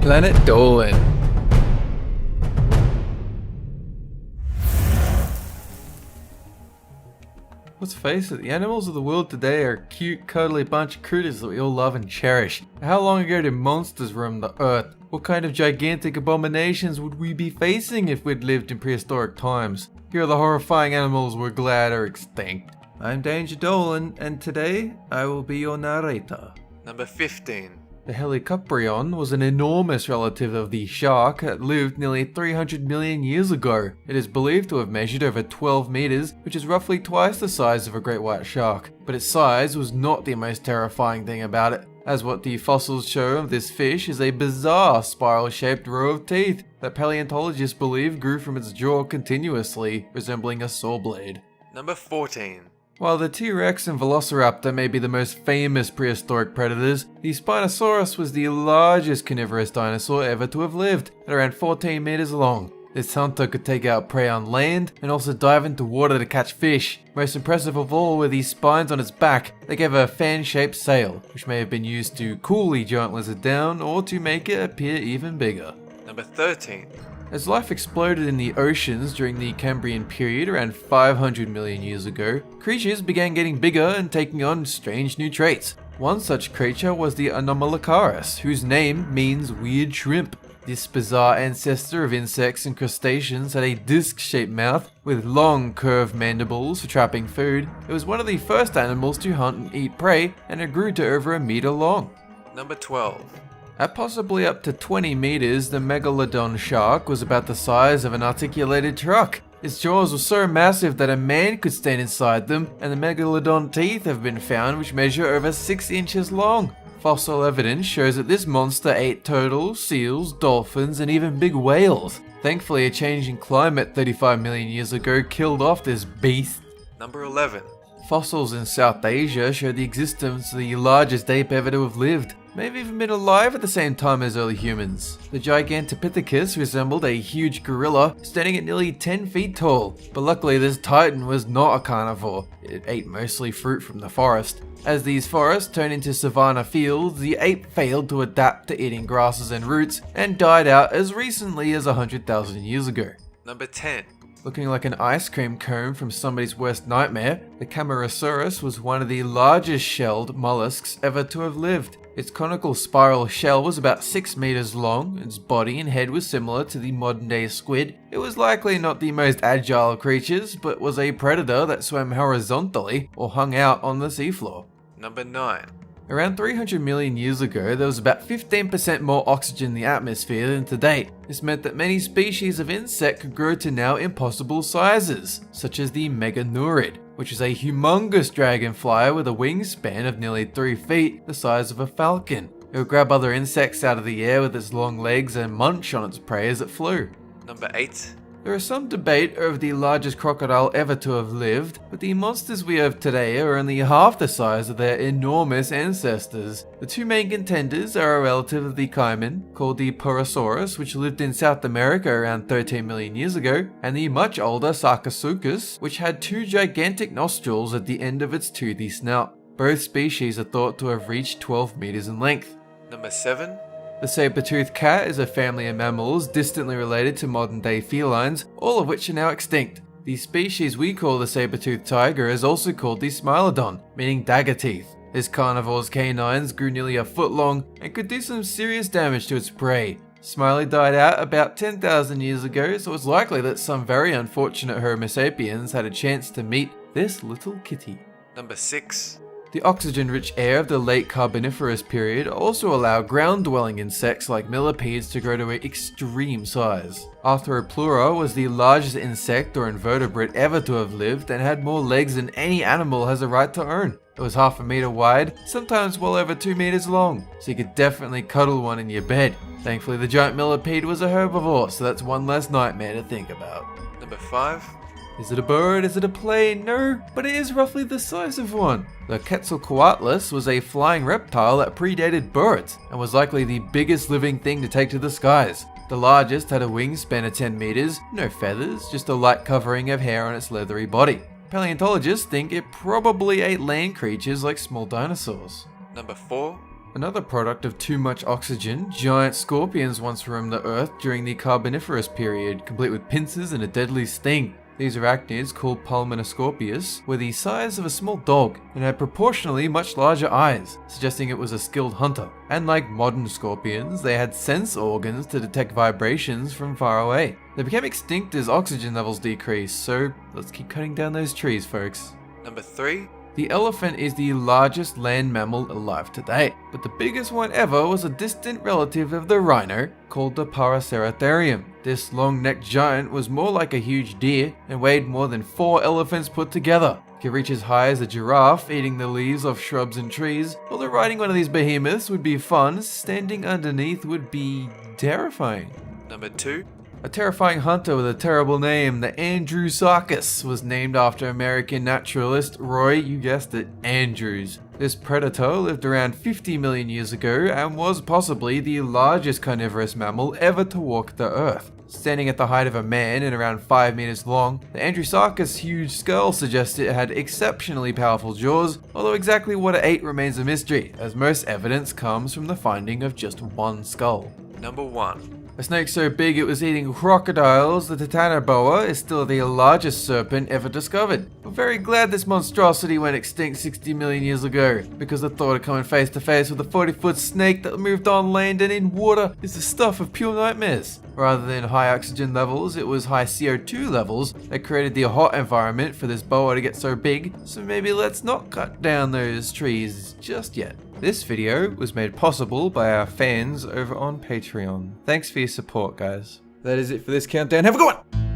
Planet Dolan. Let's face it, the animals of the world today are a cute, cuddly bunch of critters that we all love and cherish. How long ago did monsters roam the earth? What kind of gigantic abominations would we be facing if we'd lived in prehistoric times? Here are the horrifying animals we're glad are extinct. I'm Danger Dolan, and today I will be your narrator. Number 15. The Helicoprion was an enormous relative of the shark that lived nearly 300 million years ago. It is believed to have measured over 12 meters, which is roughly twice the size of a great white shark. But its size was not the most terrifying thing about it, as what the fossils show of this fish is a bizarre spiral-shaped row of teeth that paleontologists believe grew from its jaw continuously, resembling a saw blade. Number 14. While the T-Rex and Velociraptor may be the most famous prehistoric predators, the Spinosaurus was the largest carnivorous dinosaur ever to have lived, at around 14 meters long. This hunter could take out prey on land and also dive into water to catch fish. Most impressive of all were the spines on its back that gave a fan-shaped sail, which may have been used to cool the giant lizard down or to make it appear even bigger. Number 13. As life exploded in the oceans during the Cambrian period around 500 million years ago, creatures began getting bigger and taking on strange new traits. One such creature was the Anomalocaris, whose name means weird shrimp. This bizarre ancestor of insects and crustaceans had a disc-shaped mouth with long curved mandibles for trapping food. It was one of the first animals to hunt and eat prey, and it grew to over a meter long. Number 12. At possibly up to 20 meters, the Megalodon shark was about the size of an articulated truck. Its jaws were so massive that a man could stand inside them, and the Megalodon teeth have been found which measure over 6 inches long. Fossil evidence shows that this monster ate turtles, seals, dolphins, and even big whales. Thankfully, a changing climate 35 million years ago killed off this beast. Number 11. Fossils in South Asia show the existence of the largest ape ever to have lived. May have even been alive at the same time as early humans. The Gigantopithecus resembled a huge gorilla, standing at nearly 10 feet tall. But luckily this titan was not a carnivore. It ate mostly fruit from the forest. As these forests turned into savanna fields, the ape failed to adapt to eating grasses and roots, and died out as recently as 100,000 years ago. Number 10. Looking like an ice cream cone from somebody's worst nightmare, the Camarasaurus was one of the largest shelled mollusks ever to have lived. Its conical spiral shell was about 6 meters long, its body and head was similar to the modern day squid. It was likely not the most agile of creatures, but was a predator that swam horizontally or hung out on the seafloor. Number 9. Around 300 million years ago, there was about 15% more oxygen in the atmosphere than today. This meant that many species of insect could grow to now impossible sizes, such as the Meganeurid, which is a humongous dragonfly with a wingspan of nearly 3 feet, the size of a falcon. It would grab other insects out of the air with its long legs and munch on its prey as it flew. Number 8. There is some debate over the largest crocodile ever to have lived, but the monsters we have today are only half the size of their enormous ancestors. The two main contenders are a relative of the caiman, called the Porosaurus, which lived in South America around 13 million years ago, and the much older Sarcosuchus, which had 2 gigantic nostrils at the end of its toothy snout. Both species are thought to have reached 12 meters in length. Number 7. The saber-toothed cat is a family of mammals distantly related to modern-day felines, all of which are now extinct. The species we call the saber-toothed tiger is also called the Smilodon, meaning dagger teeth. This carnivore's canines grew nearly a foot long and could do some serious damage to its prey. Smiley died out about 10,000 years ago, so it's likely that some very unfortunate Homo sapiens had a chance to meet this little kitty. Number 6. The oxygen-rich air of the late Carboniferous period also allowed ground-dwelling insects like millipedes to grow to an extreme size. Arthropleura was the largest insect or invertebrate ever to have lived and had more legs than any animal has a right to own. It was half a meter wide, sometimes well over 2 meters long, so you could definitely cuddle one in your bed. Thankfully the giant millipede was a herbivore, so that's one less nightmare to think about. Number 5. Is it a bird? Is it a plane? No, but it is roughly the size of one. The Quetzalcoatlus was a flying reptile that predated birds and was likely the biggest living thing to take to the skies. The largest had a wingspan of 10 meters, no feathers, just a light covering of hair on its leathery body. Paleontologists think it probably ate land creatures like small dinosaurs. Number 4. Another product of too much oxygen, giant scorpions once roamed the earth during the Carboniferous period, complete with pincers and a deadly sting. These arachnids, called Pulmonoscorpius, were the size of a small dog and had proportionally much larger eyes, suggesting it was a skilled hunter. And like modern scorpions, they had sense organs to detect vibrations from far away. They became extinct as oxygen levels decreased, so let's keep cutting down those trees, folks. Number 3. The elephant is the largest land mammal alive today, but the biggest one ever was a distant relative of the rhino called the Paraceratherium. This long-necked giant was more like a huge deer and weighed more than 4 elephants put together. It could reach as high as a giraffe, eating the leaves off shrubs and trees. Although riding one of these behemoths would be fun, standing underneath would be terrifying. Number 2. A terrifying hunter with a terrible name, the Andrewsarchus, was named after American naturalist Roy, you guessed it, Andrews. This predator lived around 50 million years ago and was possibly the largest carnivorous mammal ever to walk the earth. Standing at the height of a man and around 5 meters long, the Andrewsarchus' huge skull suggests it had exceptionally powerful jaws, although exactly what it ate remains a mystery, as most evidence comes from the finding of just one skull. Number 1. A snake so big it was eating crocodiles, the Titanoboa is still the largest serpent ever discovered. We're very glad this monstrosity went extinct 60 million years ago, because the thought of coming face to face with a 40-foot snake that moved on land and in water is the stuff of pure nightmares. Rather than high oxygen levels, it was high CO2 levels that created the hot environment for this boa to get so big, so maybe let's not cut down those trees just yet. This video was made possible by our fans over on Patreon. Thanks for your support, guys. That is it for this countdown. Have a good one!